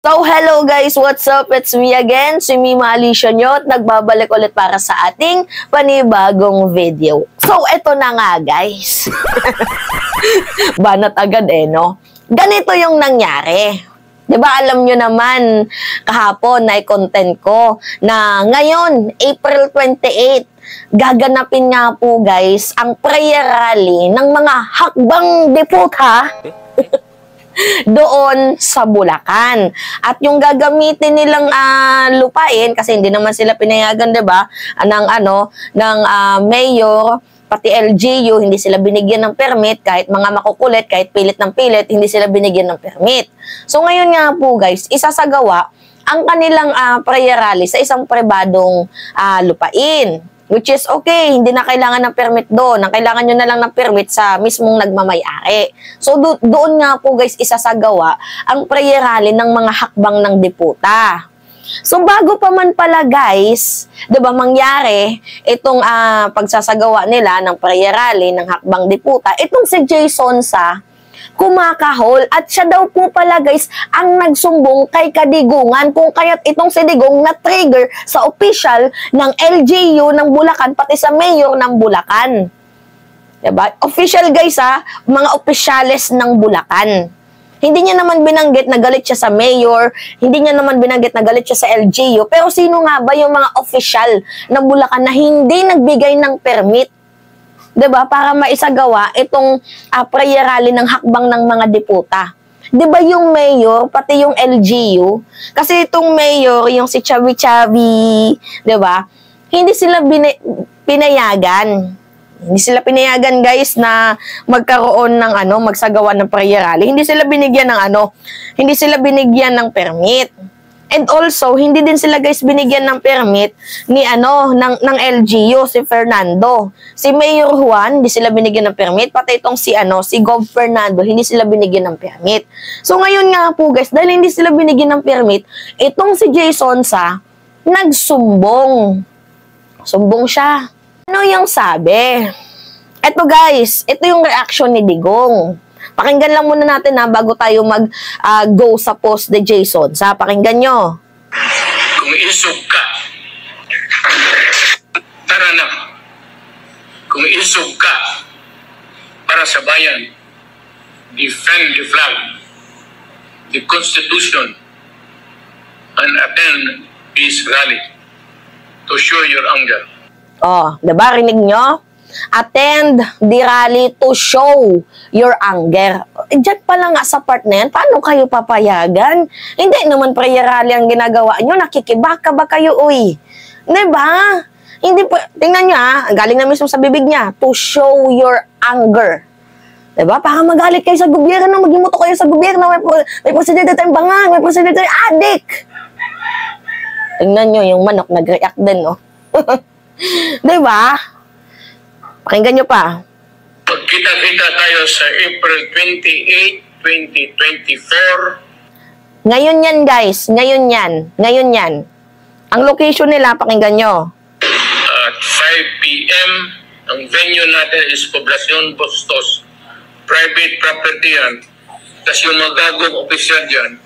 So, hello guys! What's up? It's me again, si Mima Alicia nyo, at nagbabalik ulit para sa ating panibagong video. So, eto na nga guys. Banat agad no? Ganito yung nangyari. Diba alam nyo naman, kahapon na i-content ko na ngayon, April 28, gaganapin nga po guys ang prayer rally ng mga hakbang deputa doon sa Bulacan. At yung gagamitin nilang lupain, kasi hindi naman sila pinayagan, 'di ba? Ng mayor, pati LGU, hindi sila binigyan ng permit, kahit mga makukulit, kahit pilit ng pilit, hindi sila binigyan ng permit. So ngayon nga po guys, isasagawa ang kanilang prayer rally sa isang pribadong lupain. Which is okay, hindi na kailangan ng permit doon. Ang kailangan nyo na lang ng permit sa mismong nagmamayari. So, doon nga po guys, isasagawa ang prayer rally ng mga hakbang ng deputa. So, bago pa man pala guys, diba mangyari itong pagsasagawa nila ng prayer rally ng hakbang deputa, itong si Jason sa kumakahol, at siya daw po pala guys ang nagsumbong kay Kadigungan, kung kaya't itong si Digong na-trigger sa official ng LGU ng Bulacan, pati sa mayor ng Bulacan. Diba? Official guys mga opisyales ng Bulacan. Hindi niya naman binanggit na galit siya sa mayor, hindi niya naman binanggit na galit siya sa LGU, pero sino nga ba yung mga official ng Bulacan na hindi nagbigay ng permit? 'Di ba? Para maisagawa itong prayer rally ng hakbang ng mga deputa. 'Di ba yung mayor, pati yung LGU? Kasi itong mayor, yung si Chavi-Chavi, 'di ba? Hindi sila pinayagan. Hindi sila pinayagan guys na magkaroon ng magsagawa ng prayer rally. Hindi sila binigyan ng hindi sila binigyan ng permit. And also, hindi din sila guys binigyan ng permit ni ng LGU, si Fernando. Si Mayor Juan, hindi sila binigyan ng permit, pati itong si Gov Fernando, hindi sila binigyan ng permit. So ngayon nga po guys, dahil hindi sila binigyan ng permit, itong si Jason sa nagsumbong. Sumbong siya. Ano yung sabi? Eto guys, ito yung reaction ni Digong. Pakinggan lang muna natin bago tayo mag-go sa post ni Jason. Pakinggan nyo. Kung isog ka, tara na. Kung isog ka para sa bayan, defend the flag, the Constitution, and attend peace rally to show your anger. Diba? Rinig nyo? Attend the rally to show your anger. Diyan pa lang nga sa part na yan, paano kayo papayagan? Hindi naman prayer rally ang ginagawa nyo, nakikibaka ba kayo, uy? Diba? Hindi po, tingnan nyo galing na mismo sa bibig niya, to show your anger. Diba? Para magalit kayo sa gobyerno, magimuto kayo sa gobyerno, may presidente tayong bangang, may presidente tayong adik. Tingnan nyo, yung manok nag-react din, no? Diba? Pakinggan nyo pa. Pagkita-kita tayo sa April 28, 2024. Ngayon yan guys. Ngayon yan. Ang location nila, pakinggan nyo. At 5 p.m. ang venue natin is Poblacion Bustos. Private property yan. Tapos yung magagong opisyal dyan,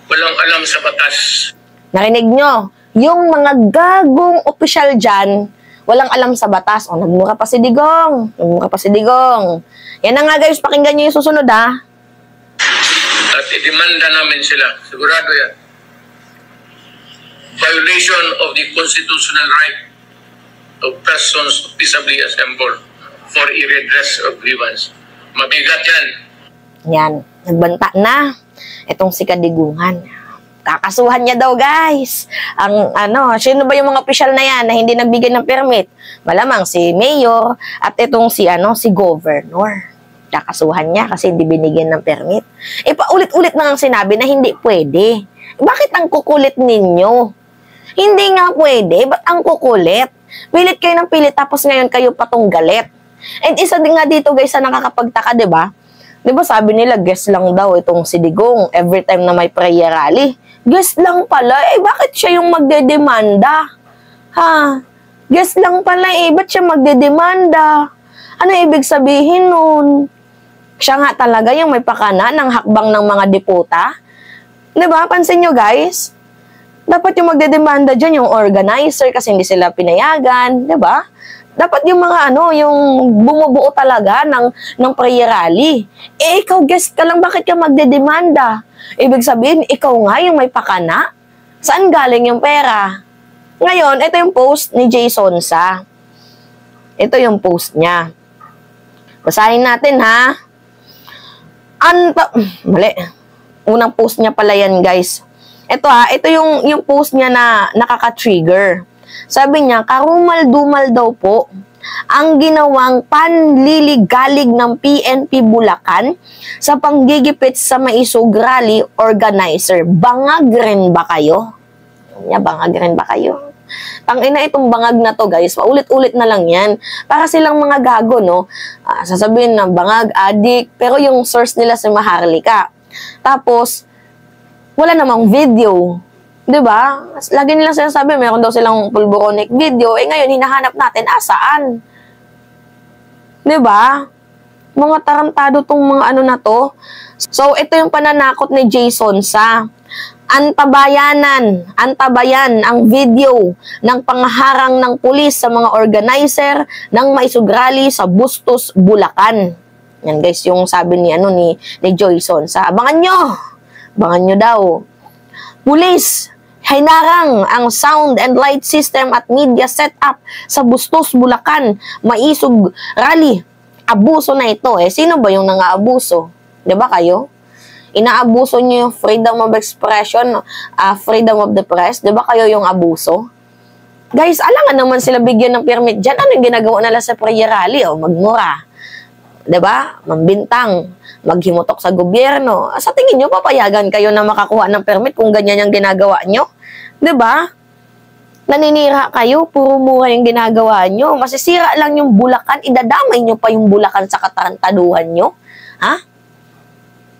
walang alam sa batas. Narinig nyo? Yung mga gagong opisyal dyan, walang alam sa batas. Nagmura pa si Digong. Yan na nga guys, pakinggan nyo yung susunod At idemanda namin sila. Sigurado yan. Violation of the constitutional right of persons peaceably assembled for a redress of grievance. Mabigat yan. Yan. Nagbanta na. Itong si Kadigungan. Kakasuhan niya daw guys. Sino ba yung mga opisyal na yan na hindi nagbigay ng permit? Malamang si Mayor at itong si Governor. Kakasuhan niya kasi hindi binigyan ng permit. Paulit-ulit na ang sinabi na hindi pwede. Bakit ang kukulit ninyo? Hindi nga pwede. Ba't ang kukulit? Pilit kayo ng pilit tapos ngayon kayo patong galit. And isa din nga dito guys sa nakakapagtaka, diba? Diba sabi nila guest lang daw itong si Digong every time na may prayer rally. Guest lang pala, bakit siya yung magdedemanda? Guest lang pala ba't siya magdedemanda? Ano ibig sabihin nun? Siya nga talaga yung may pakana ng hakbang ng mga deputa. 'Di ba? Pansin nyo, guys? Dapat yung magdedemanda dyan yung organizer kasi hindi sila pinayagan, 'di ba? Dapat yung mga yung bumubuo talaga ng prayer rally. Eh, ikaw guest ka lang, bakit ka magdedemanda? Ibig sabihin, ikaw nga yung may pakana. Saan galing yung pera? Ngayon, ito yung post ni Jason Sa. Ito yung post niya. Basahin natin, ha? Mali. Unang post niya pala yan, guys. Ito, ito yung post niya na nakaka-trigger. Sabi niya, karumal-dumal daw po ang ginawang panliligalig ng PNP Bulacan sa panggigipit sa Maisog Rally organizer. Bangag rin ba kayo? Bangag rin ba kayo? Tangina itong bangag na to, guys. Paulit-ulit na lang yan. Para silang mga gago, no? Sasabihin na bangag, adik, pero yung source nila si Maharlika. Tapos, wala namang video. 'Di ba? Lagi nilang sinasabi, meron daw silang pulboronic video. Eh ngayon, hinahanap natin, saan? 'Di ba? Mga tarantado tong mga na to. So, ito yung pananakot ni Jason Sa. Antabayan ang video ng pangharang ng pulis sa mga organizer ng Maisog Rally sa Bustos, Bulacan. Yan guys, yung sabi ni Jason Sa. Abangan nyo daw. Pulis, hinarang ang sound and light system at media setup sa Bustos, Bulacan, Maisog Rally. Abuso na ito. Sino ba yung nang-aabuso? 'Di ba kayo? Inaabuso nyo yung freedom of expression, freedom of the press. 'Di ba kayo yung abuso? Guys, alangan naman sila bigyan ng permit dyan. Ano yung ginagawa nila sa prayer rally? Magmura. 'Di ba? Mambintang. Maghimutok sa gobyerno. Sa tingin nyo, papayagan kayo na makakuha ng permit kung ganyan yung ginagawa nyo? 'Di ba? Naninira kayo, puro mura yung ginagawa nyo. Masisira lang yung Bulacan, idadamay nyo pa yung Bulacan sa katarantaduhan nyo. Ha?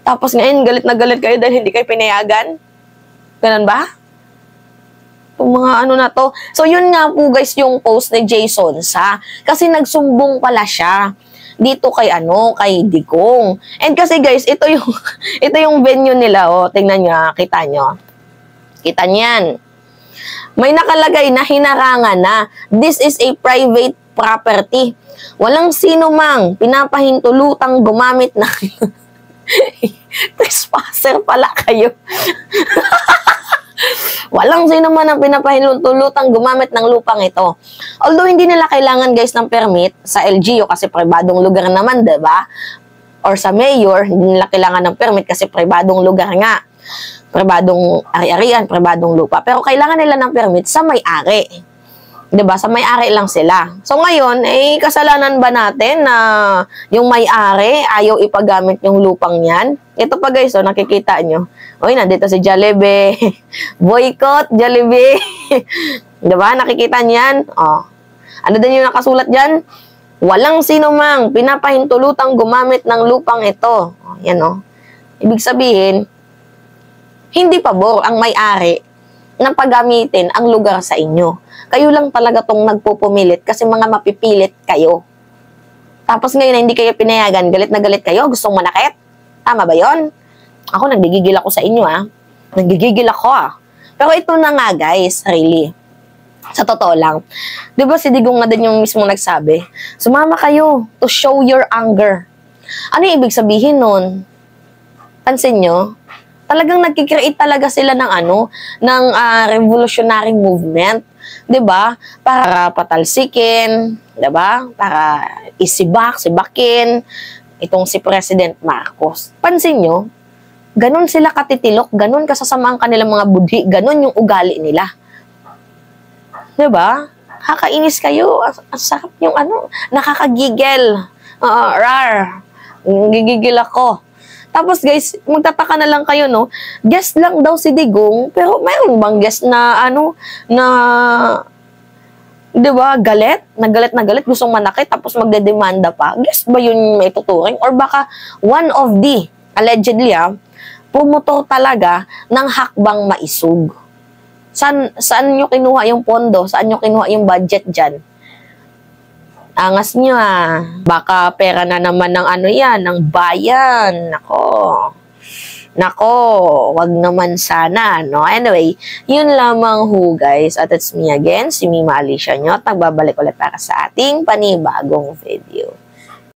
Tapos ngayon, galit na galit kayo dahil hindi kayo pinayagan? Ganun ba? Yung mga na to. So, yun nga po guys yung post ni Jason Sa. Kasi nagsumbong pala siya dito kay kay Digong. And kasi guys, ito yung venue nila, tingnan niyo, kita niyo. Kita niyan. May nakalagay na hinarangan na this is a private property. Walang sino mang pinapahintulutang gumamit ng trespasser pala kayo. Walang sino man ang pinapahintulutang gumamit ng lupang ito. Although hindi nila kailangan guys ng permit sa LGU kasi pribadong lugar naman, 'di ba? Or sa mayor, hindi nila kailangan ng permit kasi pribadong lugar nga. Pribadong ari-arian, pribadong lupa. Pero kailangan nila ng permit sa may-ari. 'Di ba? Sa may-ari lang sila. So ngayon, kasalanan ba natin na yung may-ari ayaw ipagamit yung lupang 'yan? Ito pa guys, nakikita nyo. Nandito si Jollibee. Boycott Jollibee. 'Di ba? Nakikita niyan? Ano din yung nakasulat diyan? Walang sino mang pinapahintulutang gumamit ng lupang ito. Yan Ibig sabihin, hindi pabor ang may-ari na paggamitin ang lugar sa inyo. Kayo lang talaga tong nagpupumilit kasi mga mapipilit kayo. Tapos ngayon hindi kayo pinayagan, galit na galit kayo, gustong manakit. Tama ba yon? Ako, nagigigil ako sa inyo, Nagigigil ako, Pero ito na nga, guys, really. Sa totoo lang. Di ba si Digong na din yung mismo nagsabi, sumama kayo to show your anger. Ano yung ibig sabihin nun? Pansin nyo? Talagang nagkikreate talaga sila ng revolutionary movement, 'di ba? Para patalsikin, 'di ba? Para sibakin itong si President Marcos. Pansin nyo, ganun sila katitilok, ganun kasasama ang kanilang mga budhi, ganun yung ugali nila. 'Di ba? Kakainis kayo, ang sarap yung nakakagigil. Rar. Gigigil ako. Tapos guys, magtataka na lang kayo, guest lang daw si Digong, pero mayroon bang guest na, 'di ba, galit na galit, gustong manakit, tapos magdedemanda pa? Guest ba yun may tuturing? Or baka one of the, allegedly, promotor talaga ng hakbang Maisog? Saan nyo kinuha yung pondo? Saan nyo kinuha yung budget dyan? Angas nyo Baka pera na naman ng yan, ng bayan. Nako. Nako, wag naman sana, no? Anyway, yun lamang ho, guys. At it's me again, si Mima Alicia nyo. At nagbabalik ulit para sa ating panibagong video.